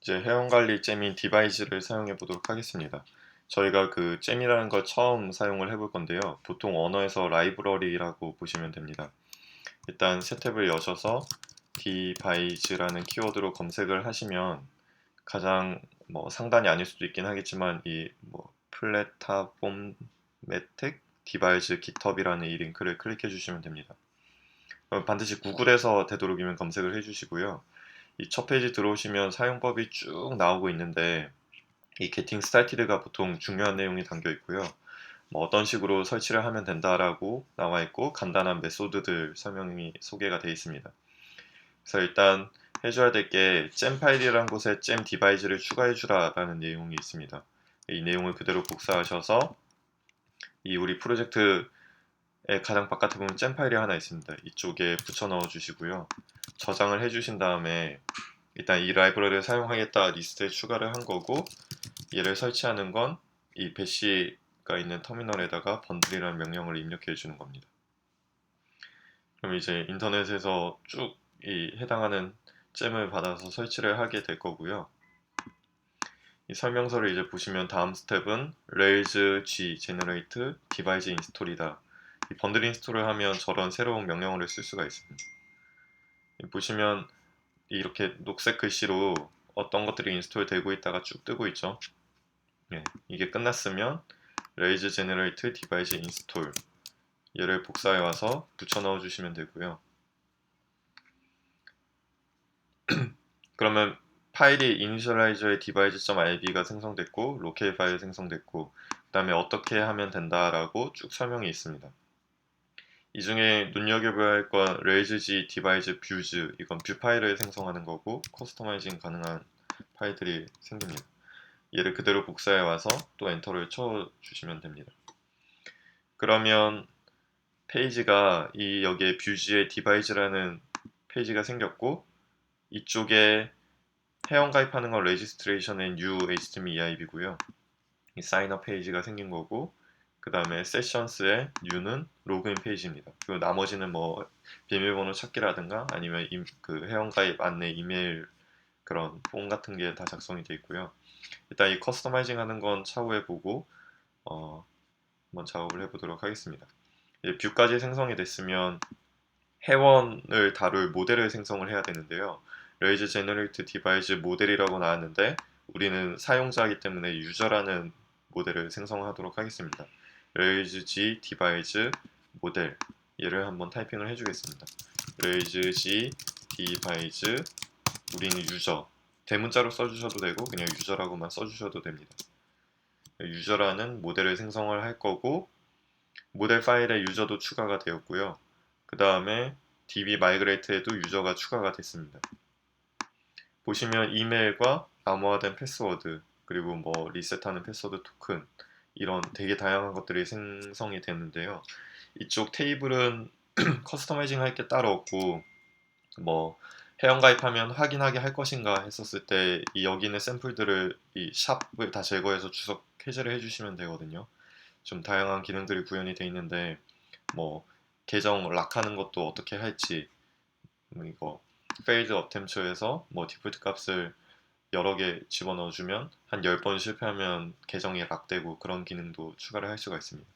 이제 회원관리 잼인 디바이즈를 사용해 보도록 하겠습니다. 저희가 그 잼이라는 걸 처음 사용을 해볼 건데요. 보통 언어에서 라이브러리라고 보시면 됩니다. 일단 새 탭을 여셔서 디바이즈라는 키워드로 검색을 하시면 가장 상단이 아닐 수도 있긴 하겠지만 이 플랫폼매틱 디바이즈 깃허브이라는 이 링크를 클릭해 주시면 됩니다. 그럼 반드시 구글에서 되도록이면 검색을 해 주시고요. 이 첫 페이지 들어오시면 사용법이 쭉 나오고 있는데 이 Getting Started가 보통 중요한 내용이 담겨 있고요. 어떤 식으로 설치를 하면 된다라고 나와 있고 간단한 메소드들 설명이 소개가 되어 있습니다. 그래서 일단 해줘야 될 게 잼 파일이라는 곳에 잼 디바이즈를 추가해 주라라는 내용이 있습니다. 이 내용을 그대로 복사하셔서 이 우리 프로젝트의 가장 바깥에 보면 잼 파일이 하나 있습니다. 이쪽에 붙여 넣어 주시고요. 저장을 해 주신 다음에 일단 이 라이브러리를 사용하겠다 리스트에 추가를 한 거고, 얘를 설치하는 건 이 배시가 있는 터미널에다가 번들이라는 명령을 입력해 주는 겁니다. 그럼 이제 인터넷에서 쭉 이 해당하는 잼을 받아서 설치를 하게 될 거고요. 이 설명서를 이제 보시면 다음 스텝은 Rails G Generate Device Install이다. 이 번들 인스톨을 하면 저런 새로운 명령어를 쓸 수가 있습니다. 보시면 이렇게 녹색 글씨로 어떤 것들이 인스톨 되고 있다가 쭉 뜨고 있죠. 이게 끝났으면 Rails Generate Device Install 얘를 복사해 와서 붙여 넣어 주시면 되고요. 그러면 파일이 initialize의 device.ib가 생성됐고 로케일 파일 생성됐고 그 다음에 어떻게 하면 된다라고 쭉 설명이 있습니다. 이 중에 눈여겨봐야 할 건 railsg device views, 이건 뷰 파일을 생성하는 거고 커스터마이징 가능한 파일들이 생깁니다. 얘를 그대로 복사해 와서 또 엔터를 쳐 주시면 됩니다. 그러면 페이지가 여기에 뷰즈의 디바이즈라는 페이지가 생겼고, 이쪽에 회원 가입하는 건 레지스트레이션 앤 뉴 HTML EIB고요. 이 사인업 페이지가 생긴 거고, 그 다음에 세션스의 뉴는 로그인 페이지입니다. 그리고 나머지는 비밀번호 찾기라든가 아니면 그 회원 가입 안내 이메일 그런 폼 같은 게 다 작성이 되어 있고요. 일단 이 커스터마이징 하는 건 차후에 보고 한번 작업을 해보도록 하겠습니다. 뷰까지 생성이 됐으면 회원을 다룰 모델을 생성을 해야 되는데요. Rails Generate Device 모델이라고 나왔는데 우리는 사용자이기 때문에 유저라는 모델을 생성하도록 하겠습니다. Rails G Device 모델 얘를 한번 타이핑을 해주겠습니다. Rails G Device 우리는 유저 대문자로 써주셔도 되고 그냥 유저라고만 써주셔도 됩니다. 유저라는 모델을 생성을 할 거고 모델 파일에 유저도 추가가 되었고요. 그 다음에 db migrate에도 유저가 추가가 됐습니다. 보시면 이메일과 암호화된 패스워드 그리고 리셋하는 패스워드 토큰 이런 되게 다양한 것들이 생성이 되는데요. 이쪽 테이블은 커스터마이징 할 게 따로 없고 회원 가입하면 확인하게 할 것인가 했었을 때 여기 있는 샘플들을 이 샵을 다 제거해서 주석 해제를 해주시면 되거든요. 좀 다양한 기능들이 구현이 되어 있는데 계정 락하는 것도 어떻게 할지 이거 failed attempt에서 디폴트 값을 여러 개 집어넣어주면 한 10번 실패하면 계정이 락되고 그런 기능도 추가를 할 수가 있습니다.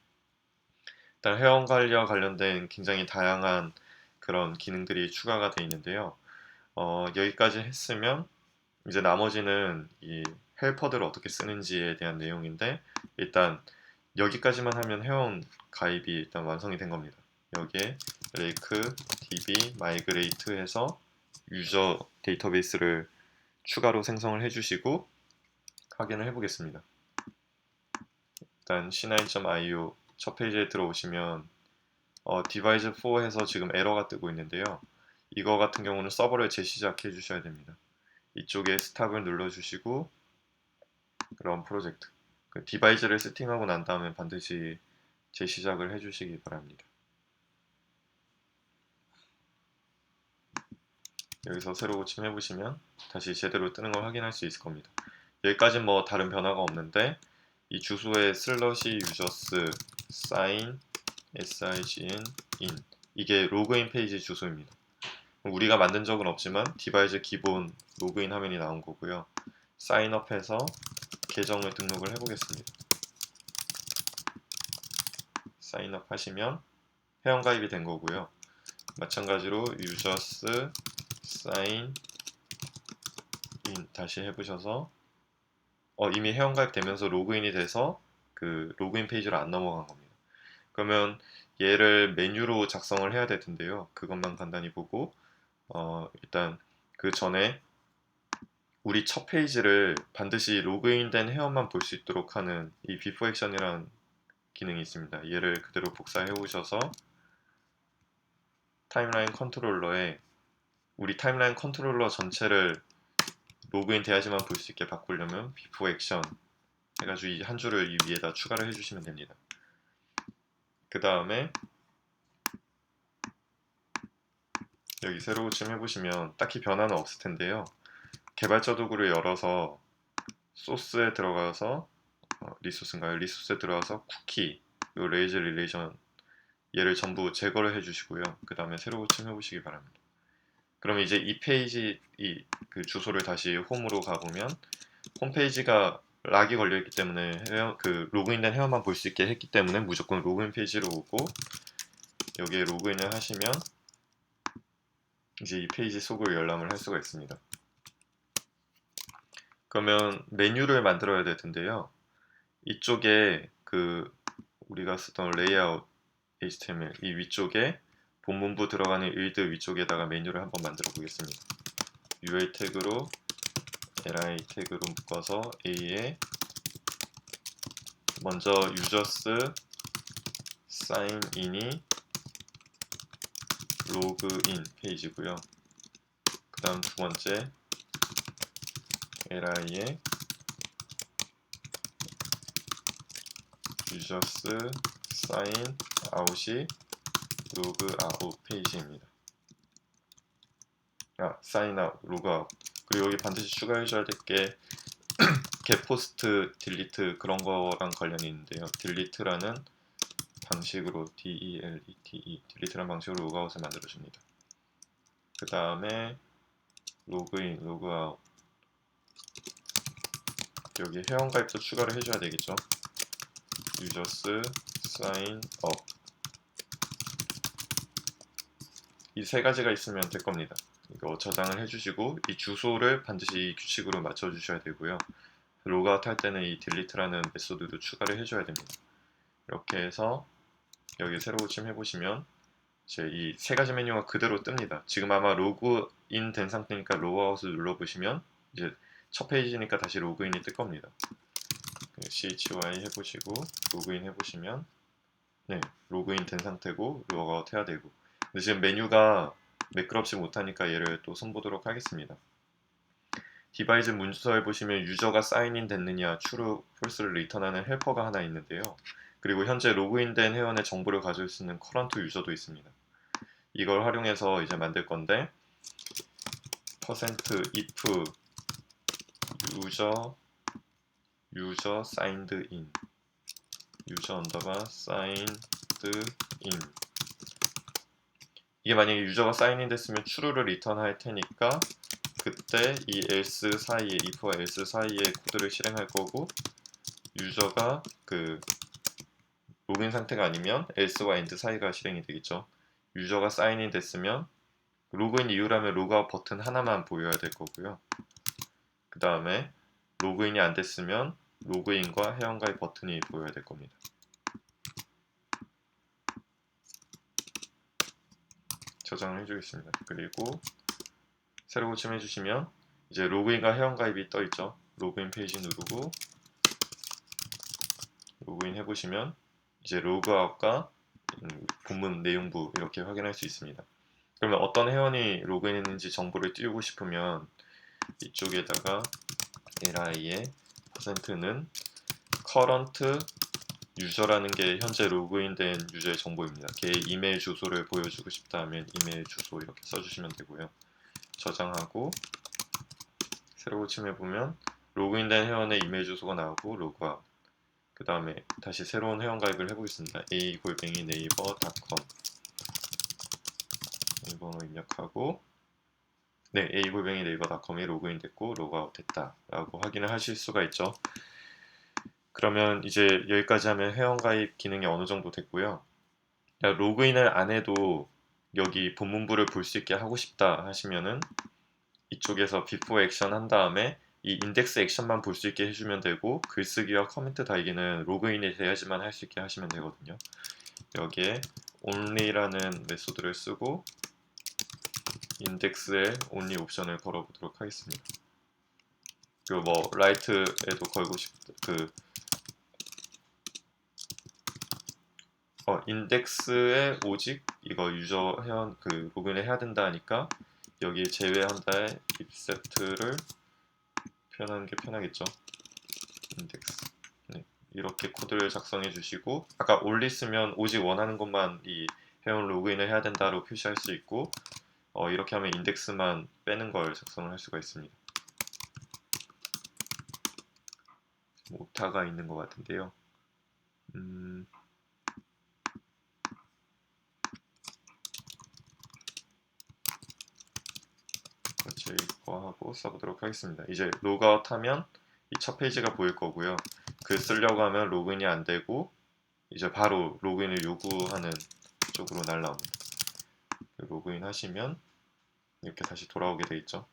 일단 회원 관리와 관련된 굉장히 다양한 그런 기능들이 추가가 되어 있는데요. 여기까지 했으면 이제 나머지는 이 헬퍼들을 어떻게 쓰는지에 대한 내용인데, 일단 여기까지만 하면 회원 가입이 일단 완성이 된 겁니다. 여기에 rake db migrate 해서 유저 데이터베이스를 추가로 생성을 해주시고 확인을 해보겠습니다. 일단 c9.io 첫 페이지에 들어오시면 device 4 해서 지금 에러가 뜨고 있는데요. 이거 같은 경우는 서버를 재시작해 주셔야 됩니다. 이쪽에 스탑을 눌러주시고 그럼 프로젝트 그 디바이스를 세팅하고 난 다음에 반드시 재시작을 해주시기 바랍니다. 여기서 새로 고침해 보시면 다시 제대로 뜨는 걸 확인할 수 있을 겁니다. 여기까지 다른 변화가 없는데 이 주소에 슬러시 유저스 sign sign in 이게 로그인 페이지 주소입니다. 우리가 만든 적은 없지만 디바이스 기본 로그인 화면이 나온 거고요. 사인업해서 계정을 등록을 해보겠습니다. 사인업 하시면 회원가입이 된 거고요. 마찬가지로 users sign in 다시 해보셔서 이미 회원가입 되면서 로그인이 돼서 그 로그인 페이지로 안 넘어간 겁니다. 그러면 얘를 메뉴로 작성을 해야 될 텐데요. 그것만 간단히 보고 일단 그 전에 우리 첫 페이지를 반드시 로그인된 회원만 볼 수 있도록 하는 이 before action이라는 기능이 있습니다. 얘를 그대로 복사해 오셔서 타임라인 컨트롤러에 우리 타임라인 컨트롤러 전체를 로그인 돼야지만 볼 수 있게 바꾸려면 before action 해가지고 이 한 줄을 이 위에다 추가를 해주시면 됩니다. 그 다음에 여기 새로 고침 해보시면 딱히 변화는 없을 텐데요. 개발자 도구를 열어서 소스에 들어가서 리소스인가요? 리소스에 들어가서 쿠키, 요 레이즈 릴레이션 얘를 전부 제거를 해주시고요. 그 다음에 새로 고침 해보시기 바랍니다. 그러면 이제 이 페이지 그 주소를 다시 홈으로 가보면 홈페이지가 락이 걸려있기 때문에 그 로그인된 회원만 볼 수 있게 했기 때문에 무조건 로그인 페이지로 오고 여기에 로그인을 하시면 이제 이 페이지 속을 열람을 할 수가 있습니다. 그러면 메뉴를 만들어야 될 텐데요. 이쪽에 그 우리가 쓰던 레이아웃 HTML 이 위쪽에 본문부 들어가는 일드 위쪽에다가 메뉴를 한번 만들어 보겠습니다. UL 태그로 li 태그로 묶어서 A에 먼저 users sign in이 로그인 페이지고요. 그 다음 두 번째 li에 users sign out이 로그 아웃 페이지입니다. sign out, 로그 아웃. 그리고 여기 반드시 추가해줘야 될 게 get post, delete 그런 거랑 관련이 있는데요. delete라는 방식으로 delete라는 방식으로 로그아웃을 만들어줍니다. 그 다음에 로그인, 로그아웃 여기 회원가입도 추가를 해줘야 되겠죠. users sign up 이 세 가지가 있으면 될 겁니다. 이거 저장을 해주시고 이 주소를 반드시 규칙으로 맞춰주셔야 되고요. 로그아웃 할 때는 이 delete라는 메소드도 추가를 해줘야 됩니다. 이렇게 해서 여기 새로 고침 해보시면 이제 이 세 가지 메뉴가 그대로 뜹니다. 지금 아마 로그인 된 상태니까 로그아웃을 눌러보시면 이제 첫 페이지니까 다시 로그인이 뜰 겁니다. CHY 해보시고 로그인 해보시면 네, 로그인 된 상태고 로그아웃 해야 되고 근데 지금 메뉴가 매끄럽지 못하니까 얘를 또 손보도록 하겠습니다. 디바이스 문서에 보시면 유저가 사인인 됐느냐 true, false를 리턴하는 헬퍼가 하나 있는데요. 그리고 현재 로그인된 회원의 정보를 가질 수 있는 current 유저도 있습니다. 이걸 활용해서 이제 만들 건데 %if user signed in user underbar signed in 이게 만약에 유저가 사인인 됐으면 true를 리턴할 테니까 그때 이 else 사이에 if와 else 사이에 코드를 실행할 거고 유저가 그 로그인 상태가 아니면 else와 end 사이가 실행이 되겠죠. 유저가 사인인 됐으면 로그인 이후라면 로그아웃 버튼 하나만 보여야 될 거고요. 그 다음에 로그인이 안 됐으면 로그인과 회원가입 버튼이 보여야 될 겁니다. 저장을 해주겠습니다. 그리고 새로 고침해 주시면 이제 로그인과 회원가입이 떠 있죠. 로그인 페이지 누르고 로그인 해보시면 이제 로그아웃과 본문 내용부 이렇게 확인할 수 있습니다. 그러면 어떤 회원이 로그인했는지 정보를 띄우고 싶으면 이쪽에다가 li의 %는 current 유저라는 게 현재 로그인된 유저의 정보입니다. 걔의 이메일 주소를 보여주고 싶다 하면 이메일 주소 이렇게 써주시면 되고요. 저장하고 새로 고침해보면 로그인된 회원의 이메일 주소가 나오고 로그아웃 그 다음에 다시 새로운 회원 가입을 해보겠습니다. a@naver.com 번호 입력하고 네, A골뱅이 네이버닷컴이 로그인 됐고 로그아웃 됐다 라고 확인을 하실 수가 있죠. 그러면 이제 여기까지 하면 회원가입 기능이 어느 정도 됐고요. 로그인을 안 해도 여기 본문부를 볼 수 있게 하고 싶다 하시면은 이쪽에서 비포 액션 한 다음에 이 인덱스 액션만 볼 수 있게 해주면 되고, 글쓰기와 커멘트 달기는 로그인이 돼야지만 할 수 있게 하시면 되거든요. 여기에 only라는 메소드를 쓰고 인덱스에 only 옵션을 걸어보도록 하겠습니다. 그리고 뭐 라이트에도 걸고 인덱스에 오직 이거 유저 회원 로그인을 해야 된다 하니까 여기 제외한다에 except를 표현하는 게 편하겠죠. 인덱스. 네, 이렇게 코드를 작성해 주시고, 아까 only 쓰면 오직 원하는 것만 이 회원 로그인을 해야 된다로 표시할 수 있고, 이렇게 하면 인덱스만 빼는 걸 작성을 할 수가 있습니다. 오타가 있는 것 같은데요. 제이거하고 써보도록 하겠습니다. 이제 로그아웃 하면 이 첫 페이지가 보일 거고요. 글 쓰려고 하면 로그인이 안 되고 이제 바로 로그인을 요구하는 쪽으로 날라옵니다. 로그인 하시면 이렇게 다시 돌아오게 돼 있죠.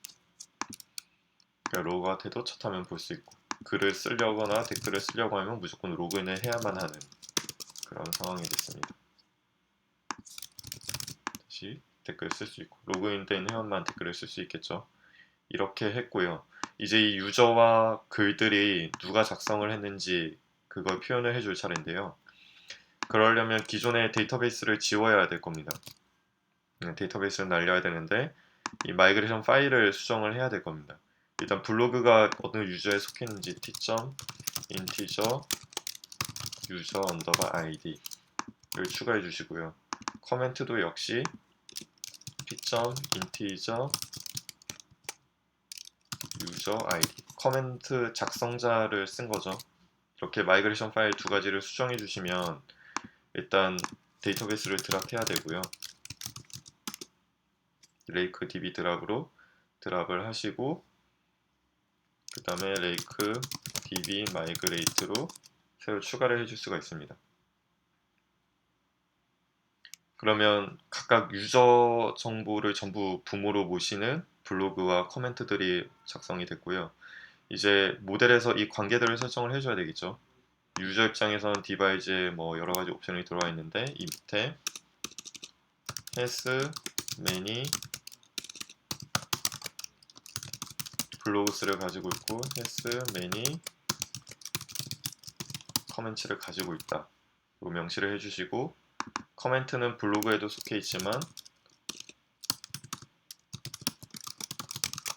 그러니까 로그아웃 해도 첫 화면 볼 수 있고, 글을 쓰려거나 댓글을 쓰려고 하면 무조건 로그인을 해야만 하는 그런 상황이 됐습니다. 다시 댓글 쓸 수 있고, 로그인된 회원만 댓글을 쓸 수 있겠죠. 이렇게 했고요. 이제 이 유저와 글들이 누가 작성을 했는지 그걸 표현을 해줄 차례인데요. 그러려면 기존의 데이터베이스를 지워야 될 겁니다. 데이터베이스를 날려야 되는데 이 마이그레이션 파일을 수정을 해야 될 겁니다. 일단 블로그가 어느 유저에 속해 있는지 t.integer user _id를 추가해 주시고요. 커멘트도 역시 t.integer user id, 커멘트 작성자를 쓴 거죠. 이렇게 마이그레이션 파일 두 가지를 수정해 주시면 일단 데이터베이스를 드랍해야 되고요. 레이크 db 드랍으로 드랍을 하시고, 그 다음에 레이크 db migrate로 새로 추가를 해줄 수가 있습니다. 그러면 각각 유저 정보를 전부 붐으로 모시는 블로그와 커멘트들이 작성이 됐고요. 이제 모델에서 이 관계들을 설정을 해줘야 되겠죠. 유저 입장에서는 디바이즈에 뭐 여러 가지 옵션이 들어와 있는데, 이 밑에 has many 블로그스를 가지고 있고 has many 커멘츠를 가지고 있다. 로 명시를 해주시고, 커멘트는 블로그에도 속해 있지만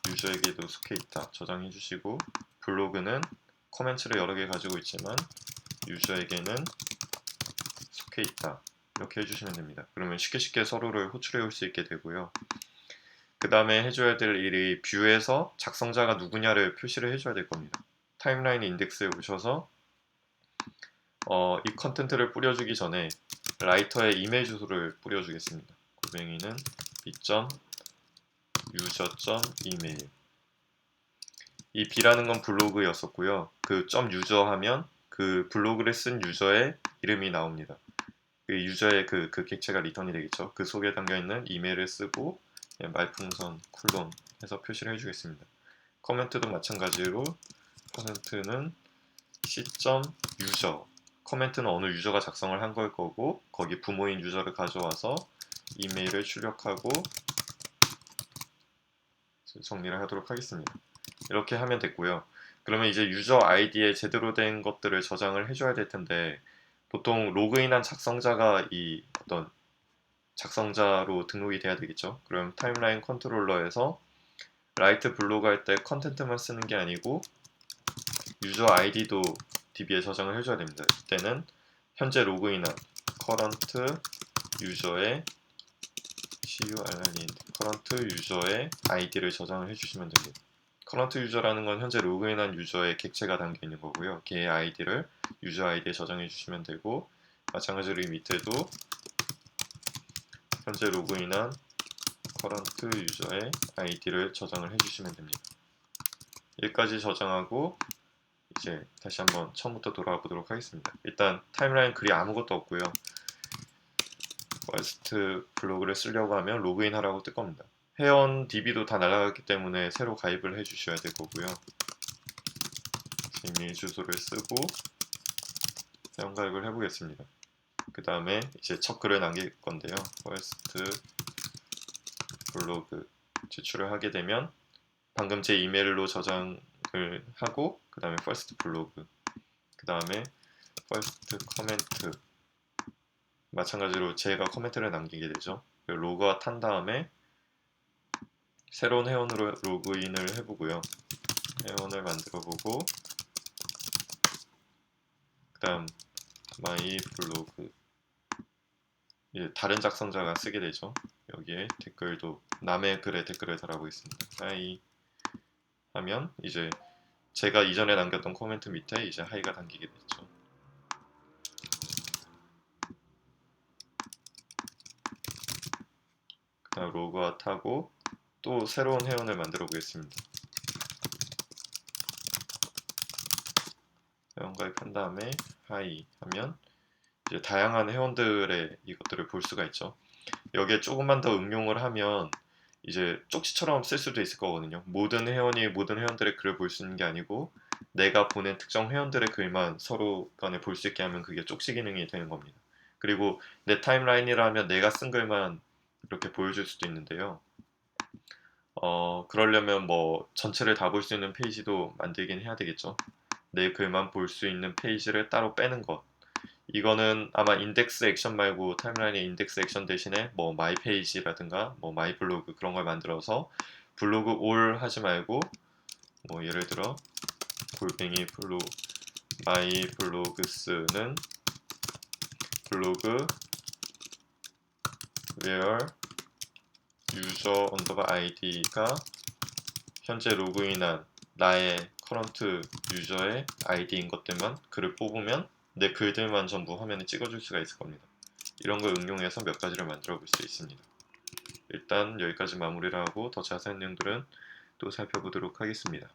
유저에게도 속해 있다 저장해 주시고, 블로그는 커멘트를 여러 개 가지고 있지만 유저에게는 속해 있다 이렇게 해주시면 됩니다. 그러면 쉽게 서로를 호출해 올 수 있게 되고요. 그 다음에 해줘야 될 일이 뷰에서 작성자가 누구냐를 표시를 해줘야 될 겁니다. 타임라인 인덱스에 오셔서 이 컨텐트를 뿌려주기 전에 라이터에 이메일 주소를 뿌려주겠습니다. 골뱅이는 b.user.email. 이 b라는 건 블로그였었고요. 그 .user 하면 그 블로그를 쓴 유저의 이름이 나옵니다. 그 유저의 그 객체가 리턴이 되겠죠. 그 속에 담겨있는 이메일을 쓰고 말풍선 쿨론 해서 표시를 해주겠습니다. 커멘트도 마찬가지로 커멘트는 c.user, 커멘트는 어느 유저가 작성을 한 걸 거고 거기 부모인 유저를 가져와서 이메일을 출력하고 정리를 하도록 하겠습니다. 이렇게 하면 됐고요. 그러면 이제 유저 아이디에 제대로 된 것들을 저장을 해줘야 될 텐데, 보통 로그인한 작성자가 이 어떤 작성자로 등록이 돼야 되겠죠. 그럼 타임라인 컨트롤러에서 라이트 블로그 할 때 컨텐트만 쓰는 게 아니고 유저 아이디도 DB에 저장을 해줘야 됩니다. 이때는 현재 로그인한 current 유저의 current 유저의 아이디를 저장을 해주시면 됩니다. 커런트 유저라는 건 현재 로그인한 유저의 객체가 담겨 있는 거고요. 걔의 아이디를 유저 아이디에 저장해 주시면 되고, 마찬가지로 이 밑에도 현재 로그인한 current 유저의 아이디를 저장을 해주시면 됩니다. 여기까지 저장하고 이제 다시 한번 처음부터 돌아와 보도록 하겠습니다. 일단 타임라인 글이 아무것도 없고요. first 블로그를 쓰려고 하면 로그인 하라고 뜰 겁니다. 회원 DB도 다 날아갔기 때문에 새로 가입을 해 주셔야 될 거고요. 이메일 주소를 쓰고 회원 가입을 해 보겠습니다. 그 다음에 이제 첫 글을 남길 건데요. first 블로그 제출을 하게 되면 방금 제 이메일로 저장을 하고 그 다음에 first 블로그 그 다음에 first comment 마찬가지로 제가 코멘트를 남기게 되죠. 로그아웃 한 다음에 새로운 회원으로 로그인을 해보고요. 회원을 만들어보고 그 다음 마이 블로그 다른 작성자가 쓰게 되죠. 여기에 댓글도 남의 글에 댓글을 달아보겠습니다. 하이 하면 이제 제가 이전에 남겼던 코멘트 밑에 이제 하이가 담기게 됐죠. 그 다음 로그아웃 하고 또 새로운 회원을 만들어 보겠습니다. 회원 가입한 다음에 하이 하면 이제 다양한 회원들의 이것들을 볼 수가 있죠. 여기에 조금만 더 응용을 하면 이제 쪽지처럼 쓸 수도 있을 거거든요. 모든 회원이 모든 회원들의 글을 볼 수 있는 게 아니고 내가 보낸 특정 회원들의 글만 서로 간에 볼 수 있게 하면 그게 쪽지 기능이 되는 겁니다. 그리고 내 타임라인이라 하면 내가 쓴 글만 이렇게 보여줄 수도 있는데요. 그러려면 뭐 전체를 다 볼 수 있는 페이지도 만들긴 해야 되겠죠. 내 글만 볼 수 있는 페이지를 따로 빼는 것. 이거는 아마 인덱스 액션 말고 타임라인의 인덱스 액션 대신에 뭐 마이 페이지라든가 뭐 마이 블로그 그런 걸 만들어서 블로그 올 하지 말고 뭐 예를 들어 골뱅이 블로 마이 블로그스는 블로그 where 유저 언더바 아이디가 현재 로그인한 나의 커런트 유저의 아이디인 것들만 글을 뽑으면 내 글들만 전부 화면에 찍어줄 수가 있을 겁니다. 이런 걸 응용해서 몇 가지를 만들어 볼 수 있습니다. 일단 여기까지 마무리를 하고 더 자세한 내용들은 또 살펴보도록 하겠습니다.